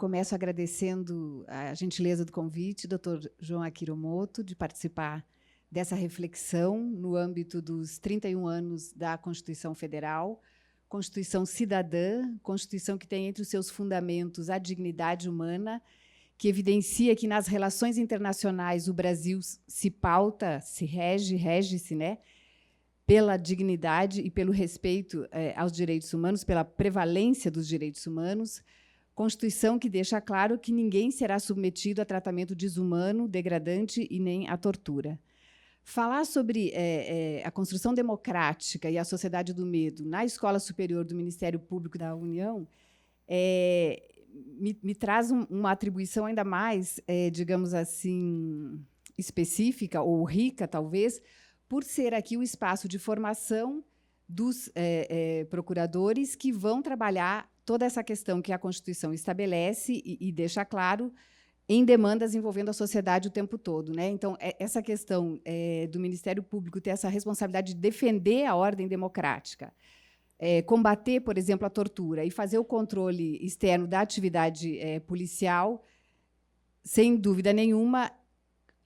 começo agradecendo a gentileza do convite, Dr. João Akira Moto, de participar dessa reflexão no âmbito dos 31 anos da Constituição Federal, Constituição cidadã, Constituição que tem entre os seus fundamentos a dignidade humana, que evidencia que nas relações internacionais o Brasil se pauta, rege-se, né, pela dignidade e pelo respeito aos direitos humanos, pela prevalência dos direitos humanos. Constituição que deixa claro que ninguém será submetido a tratamento desumano, degradante e nem à tortura. Falar sobre a construção democrática e a sociedade do medo na Escola Superior do Ministério Público da União me traz uma atribuição ainda mais, digamos assim, específica ou rica, talvez, por ser aqui o espaço de formação dos procuradores que vão trabalhar toda essa questão que a Constituição estabelece e deixa claro em demandas envolvendo a sociedade o tempo todo, né? Então, essa questão do Ministério Público ter essa responsabilidade de defender a ordem democrática, combater, por exemplo, a tortura e fazer o controle externo da atividade policial, sem dúvida nenhuma,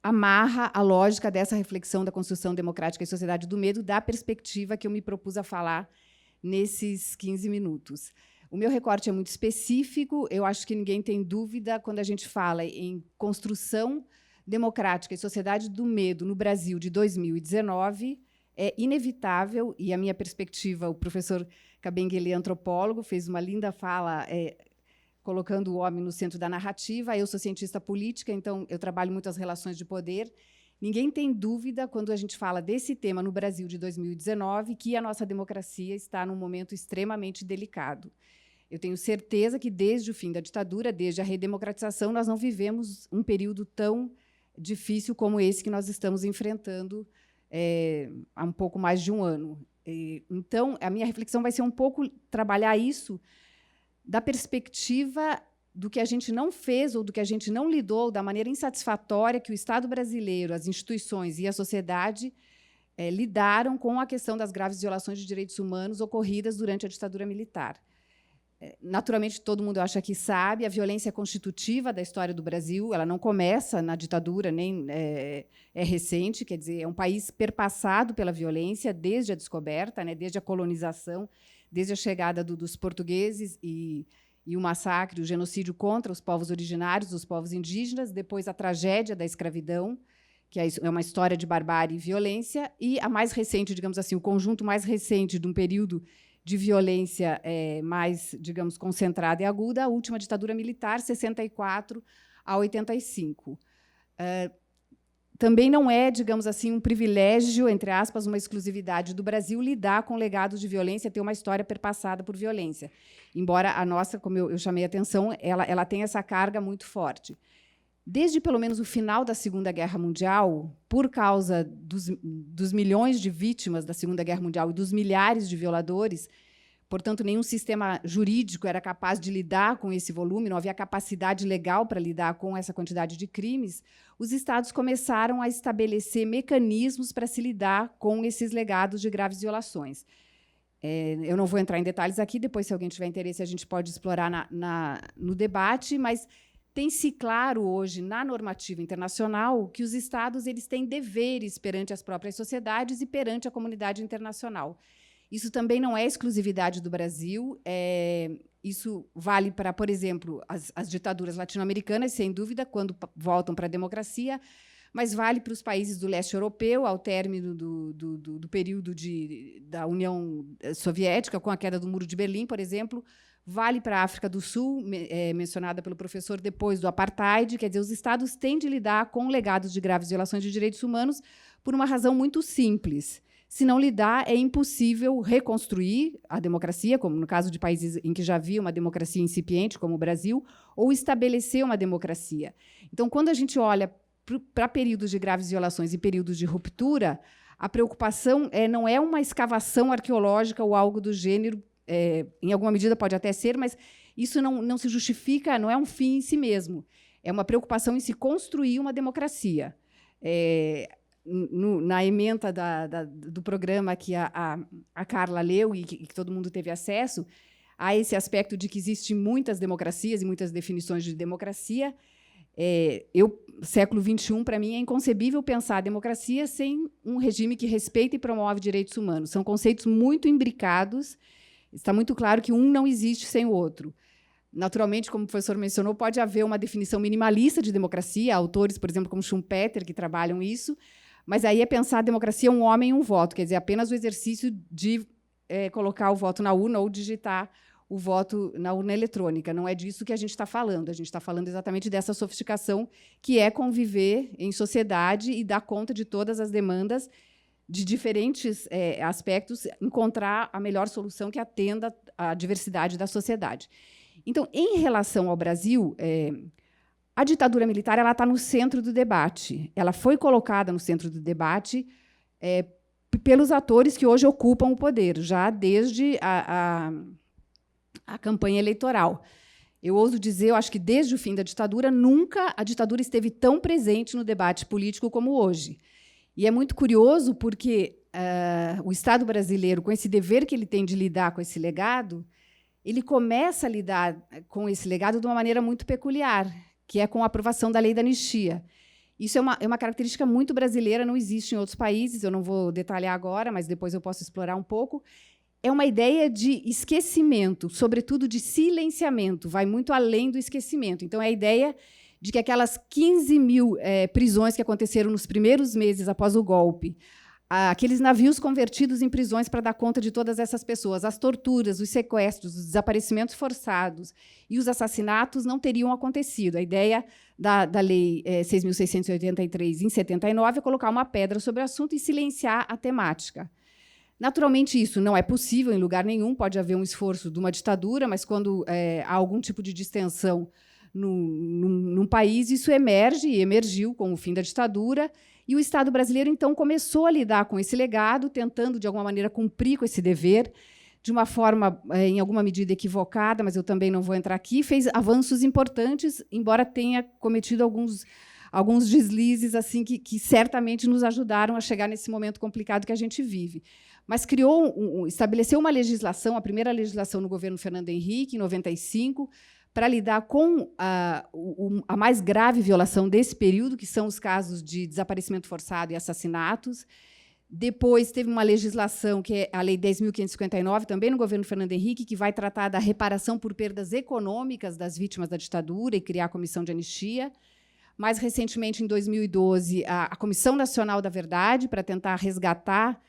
amarra a lógica dessa reflexão da construção democrática e sociedade do medo, da perspectiva que eu me propus a falar nesses 15 minutos. O meu recorte é muito específico, eu acho que ninguém tem dúvida quando a gente fala em construção democrática e sociedade do medo no Brasil de 2019, é inevitável, e a minha perspectiva, o professor Kabengele, antropólogo, fez uma linda fala colocando o homem no centro da narrativa. Eu sou cientista política, então eu trabalho muito as relações de poder. Ninguém tem dúvida, quando a gente fala desse tema no Brasil de 2019, que a nossa democracia está num momento extremamente delicado. Eu tenho certeza que, desde o fim da ditadura, desde a redemocratização, nós não vivemos um período tão difícil como esse que nós estamos enfrentando há um pouco mais de um ano. Então, a minha reflexão vai ser um pouco trabalhar isso da perspectiva do que a gente não fez ou do que a gente não lidou da maneira insatisfatória que o Estado brasileiro, as instituições e a sociedade lidaram com a questão das graves violações de direitos humanos ocorridas durante a ditadura militar. Naturalmente, todo mundo, eu acho, aqui sabe, a violência é constitutiva da história do Brasil, ela não começa na ditadura, nem é recente, quer dizer, é um país perpassado pela violência desde a descoberta, né, desde a colonização, desde a chegada dos portugueses e o massacre, o genocídio contra os povos originários, os povos indígenas, depois a tragédia da escravidão, que é uma história de barbárie e violência, e a mais recente, digamos assim, o conjunto mais recente de um período de violência mais, digamos, concentrada e aguda, a última ditadura militar, 64 a 85. Também não é, digamos assim, um privilégio, entre aspas, uma exclusividade do Brasil lidar com legados de violência, ter uma história perpassada por violência. Embora a nossa, como eu chamei a atenção, ela tem essa carga muito forte. Desde, pelo menos, o final da Segunda Guerra Mundial, por causa dos milhões de vítimas da Segunda Guerra Mundial e dos milhares de violadores, portanto, nenhum sistema jurídico era capaz de lidar com esse volume, não havia capacidade legal para lidar com essa quantidade de crimes, os Estados começaram a estabelecer mecanismos para se lidar com esses legados de graves violações. Eu não vou entrar em detalhes aqui, depois, se alguém tiver interesse, a gente pode explorar no debate, mas tem-se claro hoje, na normativa internacional, que os Estados eles têm deveres perante as próprias sociedades e perante a comunidade internacional. Isso também não é exclusividade do Brasil. Isso vale para, por exemplo, as ditaduras latino-americanas, sem dúvida, quando voltam para a democracia, mas vale para os países do leste europeu, ao término do período da União Soviética, com a queda do Muro de Berlim, por exemplo. Vale para a África do Sul, mencionada pelo professor, depois do apartheid. Quer dizer, os Estados têm de lidar com legados de graves violações de direitos humanos por uma razão muito simples. Se não lidar, é impossível reconstruir a democracia, como no caso de países em que já havia uma democracia incipiente, como o Brasil, ou estabelecer uma democracia. Então, quando a gente olha para períodos de graves violações e períodos de ruptura, a preocupação não é uma escavação arqueológica ou algo do gênero. Em alguma medida pode até ser, mas isso não se justifica, não é um fim em si mesmo. É uma preocupação em se construir uma democracia. Na ementa do programa que a Carla leu e que todo mundo teve acesso, há esse aspecto de que existem muitas democracias e muitas definições de democracia. Século XXI, para mim, é inconcebível pensar a democracia sem um regime que respeita e promove direitos humanos. São conceitos muito imbricados. Está muito claro que um não existe sem o outro. Naturalmente, como o professor mencionou, pode haver uma definição minimalista de democracia, autores, por exemplo, como Schumpeter, que trabalham isso, mas aí é pensar a democracia um homem e um voto, quer dizer, apenas o exercício de colocar o voto na urna ou digitar o voto na urna eletrônica. Não é disso que a gente está falando. A gente está falando exatamente dessa sofisticação que é conviver em sociedade e dar conta de todas as demandas de diferentes aspectos, encontrar a melhor solução que atenda à diversidade da sociedade. Então, em relação ao Brasil, a ditadura militar está no centro do debate. Ela foi colocada no centro do debate pelos atores que hoje ocupam o poder, já desde a campanha eleitoral. Eu ouso dizer, eu acho que desde o fim da ditadura, nunca a ditadura esteve tão presente no debate político como hoje. E é muito curioso porque o Estado brasileiro, com esse dever que ele tem de lidar com esse legado, ele começa a lidar com esse legado de uma maneira muito peculiar, que é com a aprovação da lei da anistia. Isso é uma característica muito brasileira, não existe em outros países, eu não vou detalhar agora, mas depois eu posso explorar um pouco. É uma ideia de esquecimento, sobretudo de silenciamento, vai muito além do esquecimento. Então, é a ideia de que aquelas 15 mil prisões que aconteceram nos primeiros meses após o golpe, aqueles navios convertidos em prisões para dar conta de todas essas pessoas, as torturas, os sequestros, os desaparecimentos forçados e os assassinatos não teriam acontecido. A ideia da Lei 6.683, em 79, é colocar uma pedra sobre o assunto e silenciar a temática. Naturalmente, isso não é possível em lugar nenhum, pode haver um esforço de uma ditadura, mas quando há algum tipo de distensão num país, isso emerge e emergiu com o fim da ditadura, e o Estado brasileiro, então, começou a lidar com esse legado, tentando, de alguma maneira, cumprir com esse dever, de uma forma, em alguma medida, equivocada, mas eu também não vou entrar aqui, fez avanços importantes, embora tenha cometido alguns deslizes assim que certamente nos ajudaram a chegar nesse momento complicado que a gente vive. Mas estabeleceu uma legislação, a primeira legislação no governo Fernando Henrique, em 95, para lidar com a mais grave violação desse período, que são os casos de desaparecimento forçado e assassinatos. Depois teve uma legislação, que é a Lei 10.559, também no governo Fernando Henrique, que vai tratar da reparação por perdas econômicas das vítimas da ditadura e criar a Comissão de Anistia. Mais recentemente, em 2012, a Comissão Nacional da Verdade, para tentar resgatar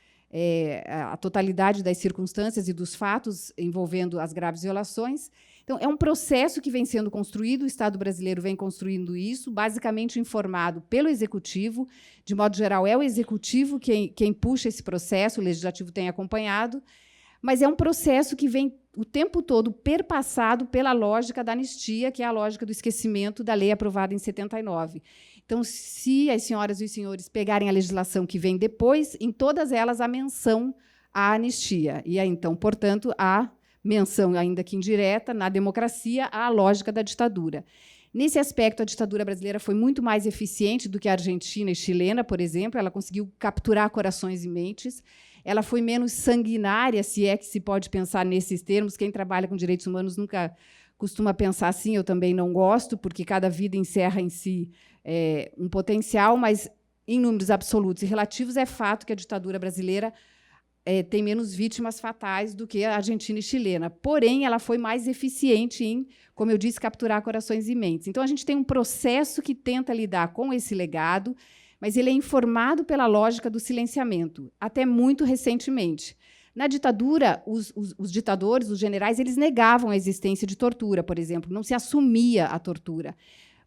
a totalidade das circunstâncias e dos fatos envolvendo as graves violações. Então, é um processo que vem sendo construído, o Estado brasileiro vem construindo isso, basicamente informado pelo Executivo. De modo geral, é o Executivo quem puxa esse processo, o Legislativo tem acompanhado, mas é um processo que vem o tempo todo perpassado pela lógica da anistia, que é a lógica do esquecimento da lei aprovada em 79. Então, se as senhoras e os senhores pegarem a legislação que vem depois, em todas elas há menção à anistia. E, então, portanto, há menção, ainda que indireta, na democracia, à lógica da ditadura. Nesse aspecto, a ditadura brasileira foi muito mais eficiente do que a argentina e chilena, por exemplo. Ela conseguiu capturar corações e mentes. Ela foi menos sanguinária, se é que se pode pensar nesses termos. Quem trabalha com direitos humanos nunca costuma pensar assim, eu também não gosto, porque cada vida encerra em si um potencial, mas, em números absolutos e relativos, é fato que a ditadura brasileira tem menos vítimas fatais do que a argentina e chilena. Porém, ela foi mais eficiente em, como eu disse, capturar corações e mentes. Então, a gente tem um processo que tenta lidar com esse legado, mas ele é informado pela lógica do silenciamento, até muito recentemente. Na ditadura, os ditadores, os generais, eles negavam a existência de tortura, por exemplo, não se assumia a tortura.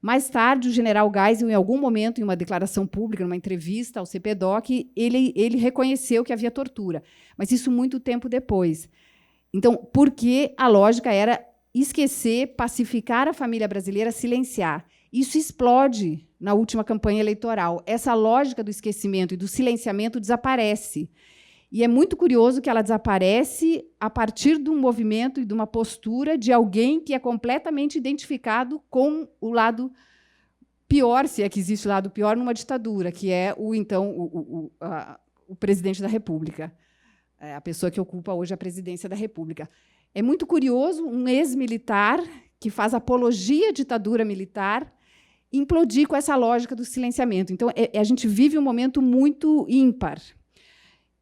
Mais tarde, o general Geisel, em algum momento, em uma declaração pública, numa entrevista ao CPDOC, ele reconheceu que havia tortura, mas isso muito tempo depois. Então, porque a lógica era esquecer, pacificar a família brasileira, silenciar. Isso explode na última campanha eleitoral. Essa lógica do esquecimento e do silenciamento desaparece. E é muito curioso que ela desaparece a partir de um movimento e de uma postura de alguém que é completamente identificado com o lado pior, se é que existe o lado pior, numa ditadura, que é o presidente da República, a pessoa que ocupa hoje a presidência da República. É muito curioso um ex-militar que faz apologia à ditadura militar implodir com essa lógica do silenciamento. Então, a gente vive um momento muito ímpar.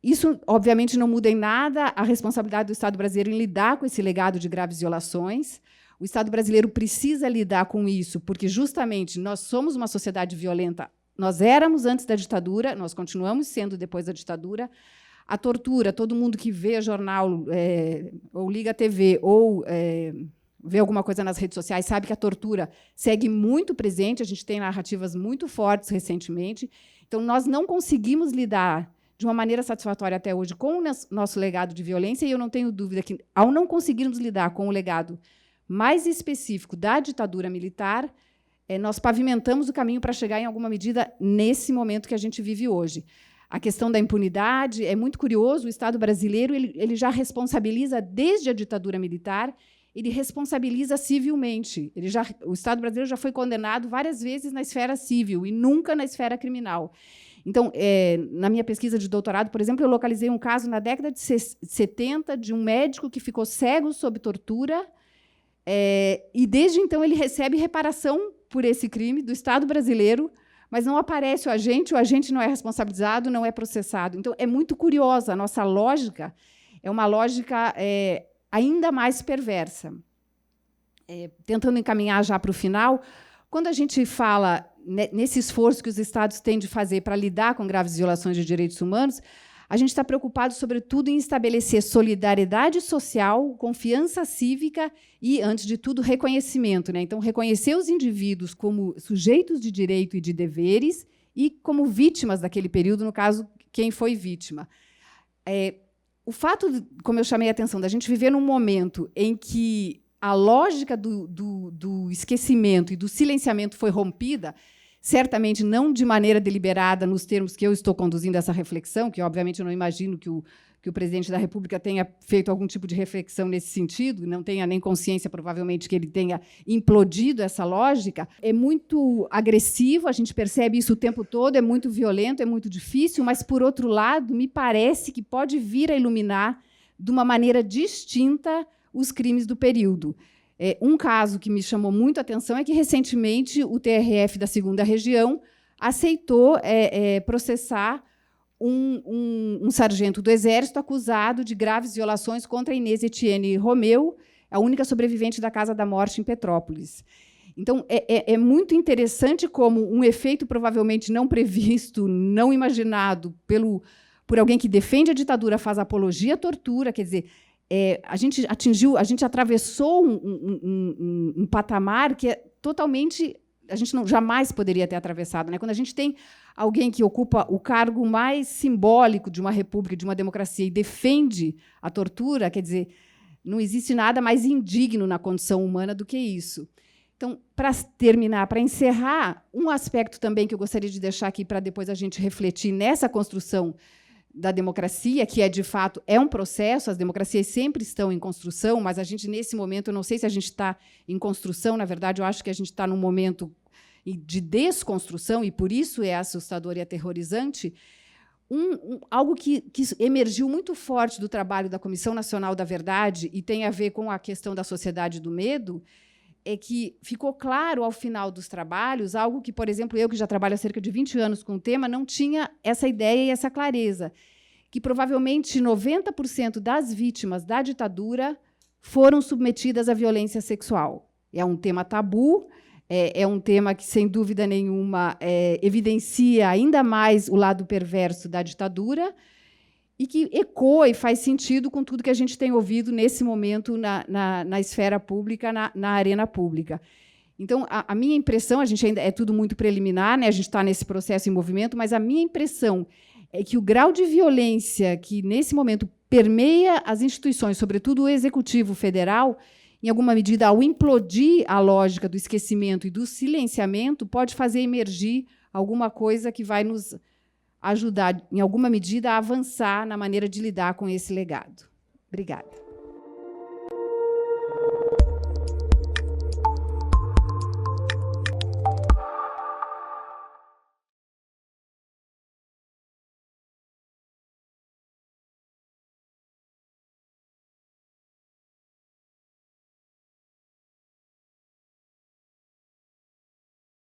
Isso, obviamente, não muda em nada a responsabilidade do Estado brasileiro em lidar com esse legado de graves violações. O Estado brasileiro precisa lidar com isso, porque, justamente, nós somos uma sociedade violenta. Nós éramos antes da ditadura, nós continuamos sendo depois da ditadura. A tortura, todo mundo que vê jornal, ou liga a TV, ou vê alguma coisa nas redes sociais, sabe que a tortura segue muito presente, a gente tem narrativas muito fortes recentemente. Então, nós não conseguimos lidar de uma maneira satisfatória até hoje com o nosso legado de violência, e eu não tenho dúvida que, ao não conseguirmos lidar com o legado mais específico da ditadura militar, nós pavimentamos o caminho para chegar, em alguma medida, nesse momento que a gente vive hoje. A questão da impunidade é muito curioso. O Estado brasileiro ele já responsabiliza, desde a ditadura militar, ele responsabiliza civilmente. O Estado brasileiro já foi condenado várias vezes na esfera civil e nunca na esfera criminal. Então, na minha pesquisa de doutorado, por exemplo, eu localizei um caso na década de 70 de um médico que ficou cego sob tortura, e, desde então, ele recebe reparação por esse crime do Estado brasileiro, mas não aparece o agente não é responsabilizado, não é processado. Então, é muito curiosa. A nossa lógica é uma lógica ainda mais perversa. Tentando encaminhar já para o final, quando a gente fala nesse esforço que os Estados têm de fazer para lidar com graves violações de direitos humanos, a gente está preocupado, sobretudo, em estabelecer solidariedade social, confiança cívica e, antes de tudo, reconhecimento, né? Então, reconhecer os indivíduos como sujeitos de direito e de deveres e como vítimas daquele período, no caso, quem foi vítima. O fato, como eu chamei a atenção, da gente viver num momento em que a lógica do esquecimento e do silenciamento foi rompida, certamente não de maneira deliberada, nos termos que eu estou conduzindo essa reflexão, que, obviamente, eu não imagino que o presidente da República tenha feito algum tipo de reflexão nesse sentido, não tenha nem consciência, provavelmente, que ele tenha implodido essa lógica. É muito agressivo, a gente percebe isso o tempo todo, é muito violento, é muito difícil, mas, por outro lado, me parece que pode vir a iluminar, de uma maneira distinta, os crimes do período. Um caso que me chamou muito a atenção é que, recentemente, o TRF da 2ª Região aceitou processar um sargento do Exército acusado de graves violações contra Inês Etienne Romeu, a única sobrevivente da Casa da Morte em Petrópolis. Então, é muito interessante como um efeito provavelmente não previsto, não imaginado por alguém que defende a ditadura, faz apologia à tortura, quer dizer, a gente atravessou um patamar que totalmente a gente jamais poderia ter atravessado, né? Quando a gente tem alguém que ocupa o cargo mais simbólico de uma república, de uma democracia, e defende a tortura, quer dizer, não existe nada mais indigno na condição humana do que isso. Então, para terminar, para encerrar, um aspecto também que eu gostaria de deixar aqui para depois a gente refletir nessa construção da democracia, que de fato um processo, as democracias sempre estão em construção, mas a gente, nesse momento, eu não sei se a gente está em construção, na verdade, eu acho que a gente está num momento de desconstrução, e por isso é assustador e aterrorizante. Algo que emergiu muito forte do trabalho da Comissão Nacional da Verdade, e tem a ver com a questão da sociedade do medo, é que ficou claro, ao final dos trabalhos, algo que, por exemplo, eu, que já trabalho há cerca de 20 anos com o tema, não tinha essa ideia e essa clareza, que provavelmente 90% das vítimas da ditadura foram submetidas à violência sexual. É um tema tabu, é um tema que, sem dúvida nenhuma, evidencia ainda mais o lado perverso da ditadura, e que ecoa e faz sentido com tudo que a gente tem ouvido nesse momento na esfera pública, na arena pública. Então, a minha impressão, a gente ainda é tudo muito preliminar, né? A gente está nesse processo em movimento, mas a minha impressão é que o grau de violência que, nesse momento, permeia as instituições, sobretudo o Executivo Federal, em alguma medida, ao implodir a lógica do esquecimento e do silenciamento, pode fazer emergir alguma coisa que vai nos ajudar, em alguma medida, a avançar na maneira de lidar com esse legado. Obrigada.